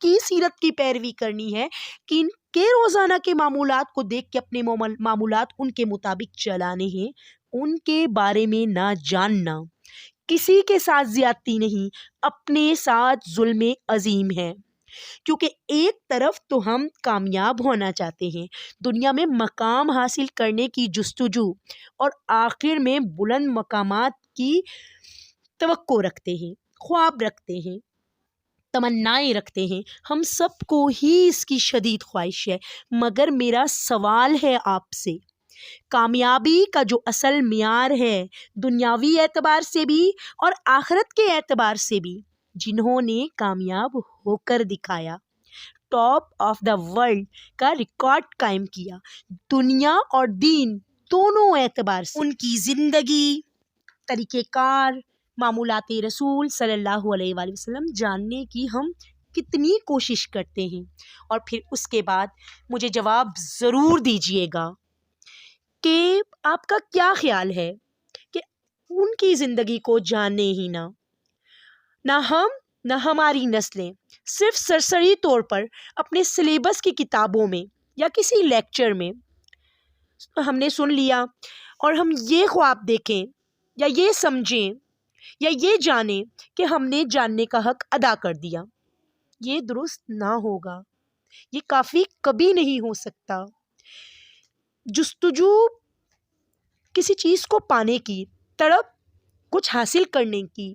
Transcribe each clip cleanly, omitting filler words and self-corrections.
کی سیرت کی پیروی کرنی ہے، کہ ان کے روزانہ کے معمولات کو دیکھ کے اپنے معمولات ان کے مطابق چلانے ہیں، ان کے بارے میں نہ جاننا۔ کسی کے ساتھ زیادتی نہیں، اپنے ساتھ ظلم عظیم ہے، کیونکہ ایک طرف تو ہم کامیاب ہونا چاہتے ہیں، دنیا میں مقام حاصل کرنے کی جستجو، اور آخر میں بلند مقامات کی توقع رکھتے ہیں، خواب رکھتے ہیں، تمنائیں رکھتے ہیں۔ ہم سب کو ہی اس کی شدید خواہش ہے، مگر میرا سوال ہے آپ سے، کامیابی کا جو اصل معیار ہے، دنیاوی اعتبار سے بھی اور آخرت کے اعتبار سے بھی، جنہوں نے کامیاب ہو کر دکھایا، ٹاپ آف دا ورلڈ کا ریکارڈ قائم کیا، دنیا اور دین دونوں اعتبار سے، ان کی زندگی، طریقہ کار، معمولات رسول صلی اللہ علیہ وآلہ وسلم جاننے کی ہم کتنی کوشش کرتے ہیں، اور پھر اس کے بعد مجھے جواب ضرور دیجیے گا کہ آپ کا کیا خیال ہے کہ ان کی زندگی کو جانے ہی نہ ہم نہ ہماری نسلیں، صرف سرسری طور پر اپنے سلیبس کی کتابوں میں یا کسی لیکچر میں ہم نے سن لیا اور ہم یہ خواب دیکھیں یا یہ سمجھیں یا یہ جانیں کہ ہم نے جاننے کا حق ادا کر دیا، یہ درست نہ ہوگا، یہ کافی کبھی نہیں ہو سکتا۔ جستجو کسی چیز کو پانے کی، تڑپ کچھ حاصل کرنے کی،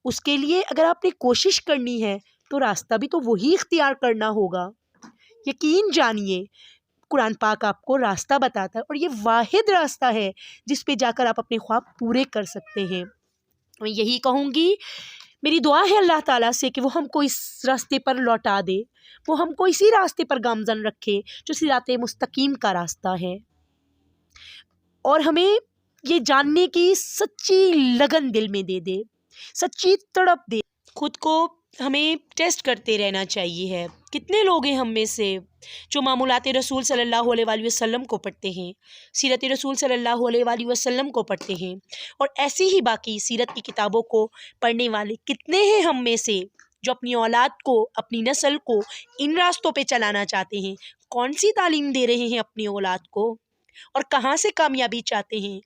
اس کے لیے اگر آپ نے کوشش کرنی ہے تو راستہ بھی تو وہی اختیار کرنا ہوگا۔ یقین جانیے، قرآن پاک آپ کو راستہ بتاتا ہے، اور یہ واحد راستہ ہے جس پہ جا کر آپ اپنے خواب پورے کر سکتے ہیں۔ میں یہی کہوں گی، میری دعا ہے اللہ تعالیٰ سے کہ وہ ہم کو اس راستے پر لوٹا دے، وہ ہم کو اسی راستے پر گامزن رکھے جو صراط مستقیم کا راستہ ہے، اور ہمیں یہ جاننے کی سچی لگن دل میں دے دے، سچی تڑپ دے۔ خود کو ہمیں ٹیسٹ کرتے رہنا چاہیے ہے، کتنے لوگ ہیں ہم میں سے جو معمولات رسول صلی اللہ علیہ وآلہ وسلم کو پڑھتے ہیں، سیرت رسول صلی اللہ علیہ وآلہ وسلم کو پڑھتے ہیں، اور ایسی ہی باقی سیرت کی کتابوں کو پڑھنے والے کتنے ہیں ہم میں سے جو اپنی اولاد کو، اپنی نسل کو ان راستوں پہ چلانا چاہتے ہیں۔ کون سی تعلیم دے رہے ہیں اپنی اولاد کو، اور کہاں سے کامیابی چاہتے ہیں،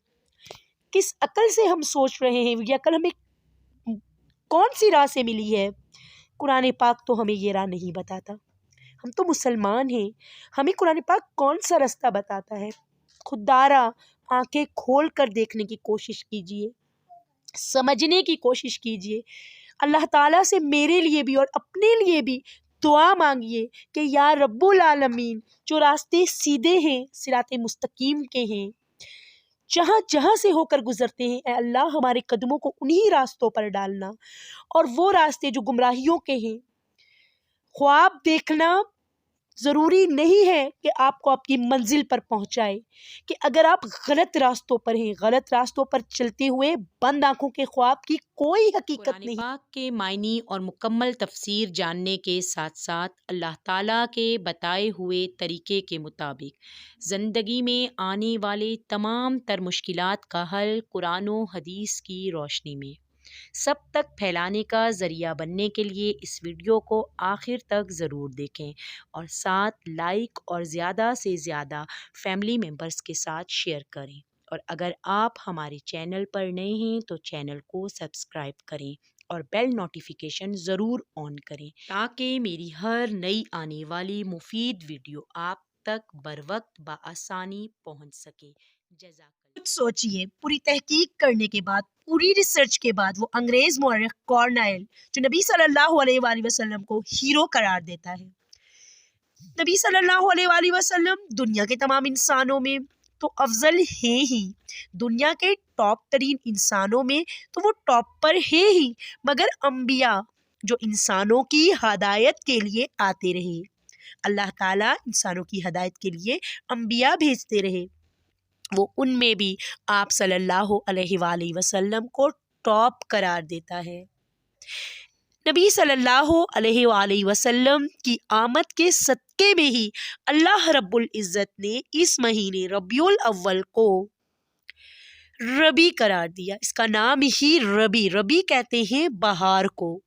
کس عقل سے ہم سوچ رہے ہیں، یہ عقل ہمیں کون سی راہ سے ملی ہے؟ قرآن پاک تو ہمیں یہ راہ نہیں بتاتا، ہم تو مسلمان ہیں، ہمیں قرآن پاک کون سا راستہ بتاتا ہے؟ خوددارا آنکھیں کھول کر دیکھنے کی کوشش کیجئے، سمجھنے کی کوشش کیجئے، اللہ تعالیٰ سے میرے لیے بھی اور اپنے لیے بھی دعا مانگیے کہ یا رب العالمین، جو راستے سیدھے ہیں، صراط مستقیم کے ہیں، جہاں جہاں سے ہو کر گزرتے ہیں، اے اللہ ہمارے قدموں کو انہی راستوں پر ڈالنا، اور وہ راستے جو گمراہیوں کے ہیں، خواب دیکھنا ضروری نہیں ہے کہ آپ کو آپ کی منزل پر پہنچائے، کہ اگر آپ غلط راستوں پر ہیں، غلط راستوں پر چلتے ہوئے بند آنکھوں کے خواب کی کوئی حقیقت نہیں۔ قرآن پاک کے معنی اور مکمل تفسیر جاننے کے ساتھ ساتھ اللہ تعالیٰ کے بتائے ہوئے طریقے کے مطابق زندگی میں آنے والے تمام تر مشکلات کا حل قرآن و حدیث کی روشنی میں سب تک پھیلانے کا ذریعہ بننے کے لیے اس ویڈیو کو آخر تک ضرور دیکھیں، اور ساتھ لائک اور زیادہ سے زیادہ فیملی ممبرز کے ساتھ شیئر کریں، اور اگر آپ ہمارے چینل پر نئے ہیں تو چینل کو سبسکرائب کریں اور بیل نوٹیفیکیشن ضرور آن کریں، تاکہ میری ہر نئی آنے والی مفید ویڈیو آپ تک بروقت بآسانی پہنچ سکے۔ جزاک اللہ۔ کچھ سوچئے، پوری تحقیق کرنے کے بعد، پوری ریسرچ کے بعد، وہ انگریز مورخ کارنائل جو نبی صلی اللہ علیہ وآلہ وسلم کو ہیرو قرار دیتا ہے، نبی صلی اللہ علیہ وآلہ وسلم دنیا کے تمام انسانوں میں تو افضل ہیں ہی، دنیا کے ٹاپ ترین انسانوں میں تو وہ ٹاپ پر ہے ہی، مگر انبیاء جو انسانوں کی ہدایت کے لیے آتے رہے، اللہ تعالیٰ انسانوں کی ہدایت کے لیے انبیاء بھیجتے رہے، وہ ان میں بھی آپ صلی اللہ علیہ وآلہ وسلم کو ٹاپ قرار دیتا ہے۔ نبی صلی اللہ علیہ وآلہ وسلم کی آمد کے صدقے میں ہی اللہ رب العزت نے اس مہینے ربیع الاول کو ربی قرار دیا۔ اس کا نام ہی ربی، ربی کہتے ہیں بہار کو۔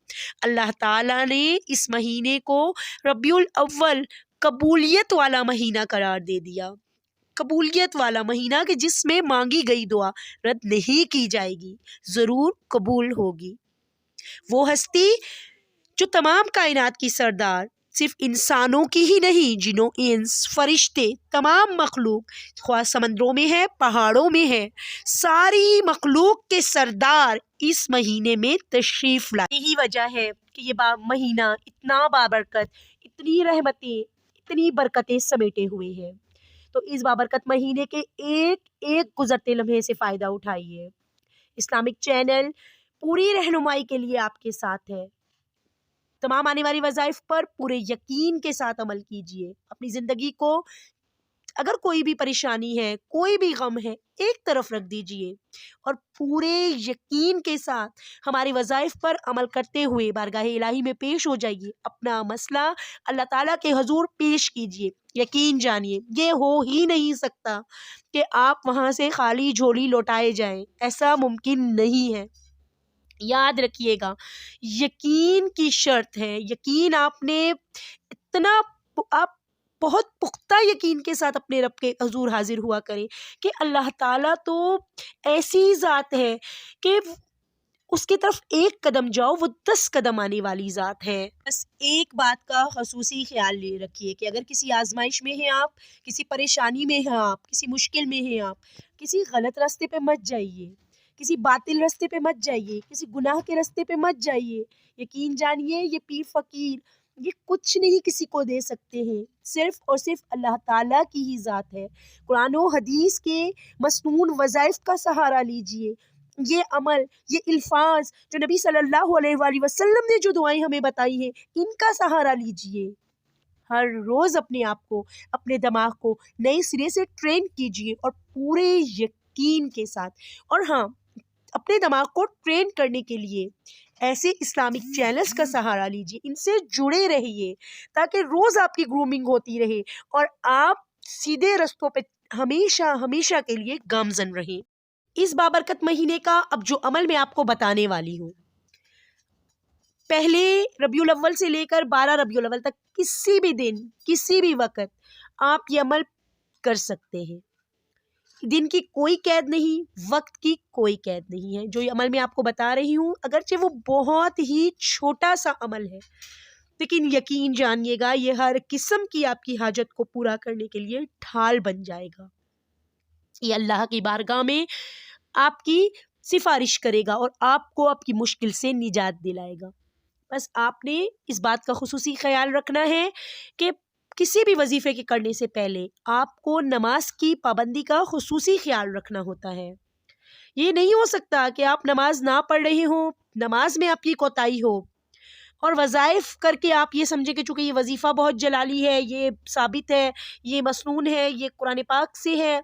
اللہ تعالیٰ نے اس مہینے کو ربیع الاول قبولیت والا مہینہ قرار دے دیا، قبولیت والا مہینہ کہ جس میں مانگی گئی دعا رد نہیں کی جائے گی، ضرور قبول ہوگی۔ وہ ہستی جو تمام کائنات کی سردار، صرف انسانوں کی ہی نہیں، جنوں انس فرشتے تمام مخلوق، خواہ سمندروں میں ہے پہاڑوں میں ہے، ساری مخلوق کے سردار اس مہینے میں تشریف لائے۔ یہی وجہ ہے کہ یہ مہینہ اتنا بابرکت، اتنی رحمتیں، اتنی برکتیں سمیٹے ہوئے ہیں۔ تو اس بابرکت مہینے کے ایک ایک گزرتے لمحے سے فائدہ اٹھائیے۔ اسلامک چینل پوری رہنمائی کے لیے آپ کے ساتھ ہے۔ تمام آنے والی وظائف پر پورے یقین کے ساتھ عمل کیجیے۔ اپنی زندگی کو اگر کوئی بھی پریشانی ہے، کوئی بھی غم ہے، ایک طرف رکھ دیجیے اور پورے یقین کے ساتھ ہمارے وظائف پر عمل کرتے ہوئے بارگاہ الہی میں پیش ہو جائیے۔ اپنا مسئلہ اللہ تعالیٰ کے حضور پیش کیجیے۔ یقین جانیے یہ ہو ہی نہیں سکتا کہ آپ وہاں سے خالی جھولی لوٹائے جائیں، ایسا ممکن نہیں ہے۔ یاد رکھیے گا، یقین کی شرط ہے۔ یقین آپ بہت پختہ یقین کے ساتھ اپنے رب کے حضور حاضر ہوا کریں کہ اللہ تعالیٰ تو ایسی ذات ہے کہ اس کی طرف ایک قدم جاؤ وہ 10 قدم آنے والی ذات ہے۔ بس ایک بات کا خصوصی خیال لے رکھیے کہ اگر کسی آزمائش میں ہیں آپ، کسی پریشانی میں ہیں آپ، کسی مشکل میں ہیں آپ، کسی غلط راستے پہ مت جائیے، کسی باطل راستے پہ مت جائیے، کسی گناہ کے راستے پہ مت جائیے۔ یقین جانیے یہ پیر فقیر یہ کچھ نہیں کسی کو دے سکتے ہیں، صرف اور صرف اللہ تعالیٰ کی ہی ذات ہے۔ قرآن و حدیث کے مسنون وظائف کا سہارا لیجئے۔ یہ عمل، یہ الفاظ جو نبی صلی اللہ علیہ وآلہ وسلم نے جو دعائیں ہمیں بتائی ہیں، ان کا سہارا لیجئے۔ ہر روز اپنے آپ کو، اپنے دماغ کو نئے سرے سے ٹرین کیجئے اور پورے یقین کے ساتھ۔ اور ہاں، اپنے دماغ کو ٹرین کرنے کے لیے ایسے اسلامک چینلز کا سہارا لیجئے، ان سے جڑے رہیے تاکہ روز آپ کی گرومنگ ہوتی رہے اور آپ سیدھے رستوں پہ ہمیشہ ہمیشہ کے لیے گامزن رہیں۔ اس بابرکت مہینے کا اب جو عمل میں آپ کو بتانے والی ہوں، پہلے ربیع الاول سے لے کر 12 ربیع الاول تک کسی بھی دن، کسی بھی وقت آپ یہ عمل کر سکتے ہیں۔ دن کی کوئی قید نہیں، وقت کی کوئی قید نہیں ہے۔ جو یہ عمل میں آپ کو بتا رہی ہوں اگرچہ وہ بہت ہی چھوٹا سا عمل ہے، لیکن یقین جانیے گا یہ ہر قسم کی آپ کی حاجت کو پورا کرنے کے لیے ڈھال بن جائے گا۔ یہ اللہ کی بارگاہ میں آپ کی سفارش کرے گا اور آپ کو آپ کی مشکل سے نجات دلائے گا۔ بس آپ نے اس بات کا خصوصی خیال رکھنا ہے کہ کسی بھی وظیفے کے کرنے سے پہلے آپ کو نماز کی پابندی کا خصوصی خیال رکھنا ہوتا ہے۔ یہ نہیں ہو سکتا کہ آپ نماز نہ پڑھ رہے ہوں، نماز میں آپ کی کوتاہی ہو اور وظائف کر کے آپ یہ سمجھے کہ چونکہ یہ وظیفہ بہت جلالی ہے، یہ ثابت ہے، یہ مسنون ہے، یہ قرآن پاک سے ہے،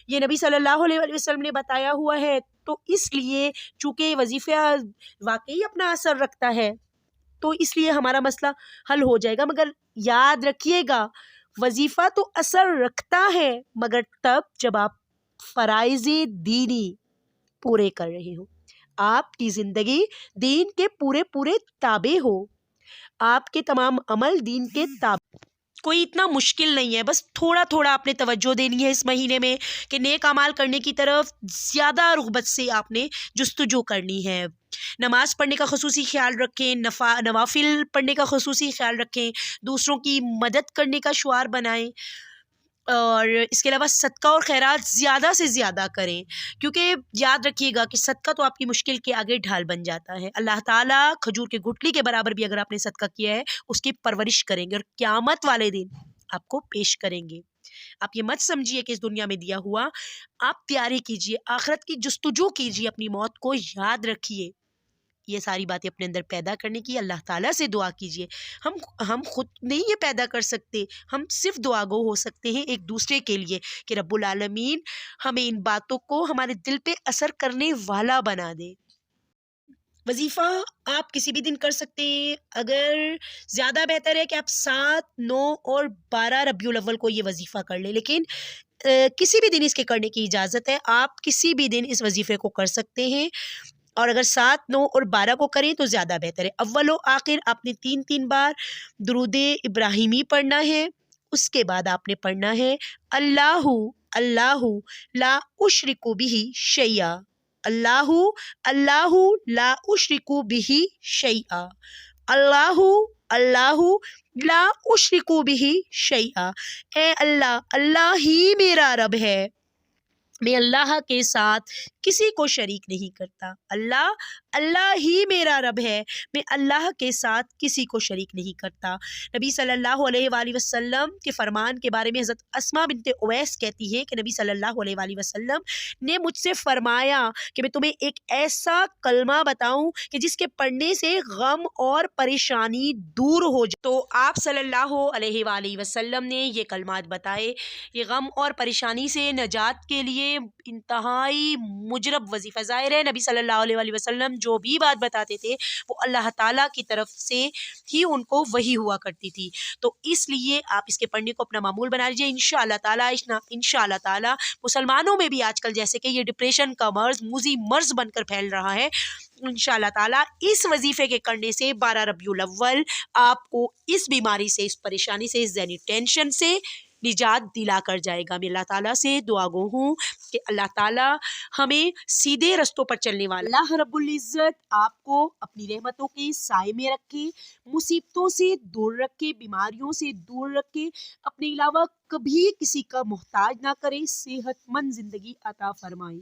یہ نبی صلی اللہ علیہ وسلم نے بتایا ہوا ہے، تو اس لیے چونکہ وظیفہ واقعی اپنا اثر رکھتا ہے تو اس لیے ہمارا مسئلہ حل ہو جائے گا۔ مگر یاد رکھیے گا وظیفہ تو اثر رکھتا ہے مگر تب جب آپ فرائض دینی پورے کر رہے ہو، آپ کی زندگی دین کے پورے تابع ہو، آپ کے تمام عمل دین کے تابع۔ کوئی اتنا مشکل نہیں ہے، بس تھوڑا تھوڑا آپ نے توجہ دینی ہے اس مہینے میں کہ نیک اعمال کرنے کی طرف زیادہ رغبت سے آپ نے جستجو کرنی ہے۔ نماز پڑھنے کا خصوصی خیال رکھیں، نوافل پڑھنے کا خصوصی خیال رکھیں، دوسروں کی مدد کرنے کا شعار بنائیں اور اس کے علاوہ صدقہ اور خیرات زیادہ سے زیادہ کریں، کیونکہ یاد رکھیے گا کہ صدقہ تو آپ کی مشکل کے آگے ڈھال بن جاتا ہے۔ اللہ تعالیٰ کھجور کے گٹلی کے برابر بھی اگر آپ نے صدقہ کیا ہے اس کی پرورش کریں گے اور قیامت والے دن آپ کو پیش کریں گے۔ آپ یہ مت سمجھیے کہ اس دنیا میں دیا ہوا آپ تیاری کیجئے، آخرت کی جستجو کیجئے، اپنی موت کو یاد رکھیے۔ یہ ساری باتیں اپنے اندر پیدا کرنے کی اللہ تعالیٰ سے دعا کیجئے۔ ہم خود نہیں یہ پیدا کر سکتے، ہم صرف دعا گو ہو سکتے ہیں ایک دوسرے کے لیے کہ رب العالمین ہمیں ان باتوں کو ہمارے دل پہ اثر کرنے والا بنا دے۔ وظیفہ آپ کسی بھی دن کر سکتے ہیں، اگر زیادہ بہتر ہے کہ آپ 7، 9 اور 12 ربیع الاول کو یہ وظیفہ کر لیں، لیکن کسی بھی دن اس کے کرنے کی اجازت ہے، آپ کسی بھی دن اس وظیفے کو کر سکتے ہیں، اور اگر 7، 9 اور 12 کو کریں تو زیادہ بہتر ہے۔ اول و آخر آپ نے 3 بار درود ابراہیمی پڑھنا ہے، اس کے بعد آپ نے پڑھنا ہے اللہ اللہ لا اشرک بہ شیئا، اللہ اللہ لا اشرک بہ شیئا، اللہ اللہ لا اشرک بہ شیئا۔ اے اللہ، اللہ ہی میرا رب ہے، میں اللہ کے ساتھ کسی کو شریک نہیں کرتا۔ اللہ، اللہ ہی میرا رب ہے، میں اللہ کے ساتھ کسی کو شریک نہیں کرتا۔ نبی صلی اللہ علیہ وآلہ وسلم کے فرمان کے بارے میں حضرت اسماء بنت اویس کہتی ہے کہ نبی صلی اللہ علیہ وآلہ وسلم نے مجھ سے فرمایا کہ میں تمہیں ایک ایسا کلمہ بتاؤں کہ جس کے پڑھنے سے غم اور پریشانی دور ہو جائے۔ تو آپ صلی اللہ علیہ وآلہ وسلم نے یہ کلمات بتائے۔ یہ غم اور پریشانی سے نجات کے لیے انتہائی مجرب وظیفہ۔ ظاہر ہے نبی صلی اللہ علیہ وآلہ وسلم جو بھی بات بتاتے تھے وہ اللہ تعالیٰ کی طرف سے ہی ان کو وحی ہوا کرتی تھی، تو اس لیے آپ اس کے پڑھنے کو اپنا معمول بنا لیجیے۔ انشاءاللہ تعالیٰ مسلمانوں میں بھی آج کل جیسے کہ یہ ڈپریشن کا مرض موذی مرض بن کر پھیل رہا ہے، انشاءاللہ تعالیٰ اس وظیفے کے کرنے سے 12 ربیع الاول آپ کو اس بیماری سے، اس پریشانی سے، اس ذہنی ٹینشن سے نجات دلا کر جائے گا۔ میں اللہ تعالیٰ سے دعا گو ہوں کہ اللہ تعالیٰ ہمیں سیدھے رستوں پر چلنے والا اللہ رب العزت آپ کو اپنی رحمتوں کے سائے میں رکھے، مصیبتوں سے دور رکھے، بیماریوں سے دور رکھے، اپنے علاوہ کبھی کسی کا محتاج نہ کرے، صحت مند زندگی عطا فرمائے۔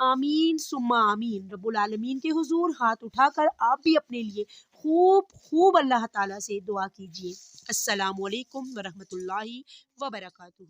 آمین ثم آمین۔ رب العالمین کے حضور ہاتھ اٹھا کر آپ بھی اپنے لیے خوب اللہ تعالیٰ سے دعا کیجیے۔ السلام علیکم ورحمۃ اللہ وبرکاتہ۔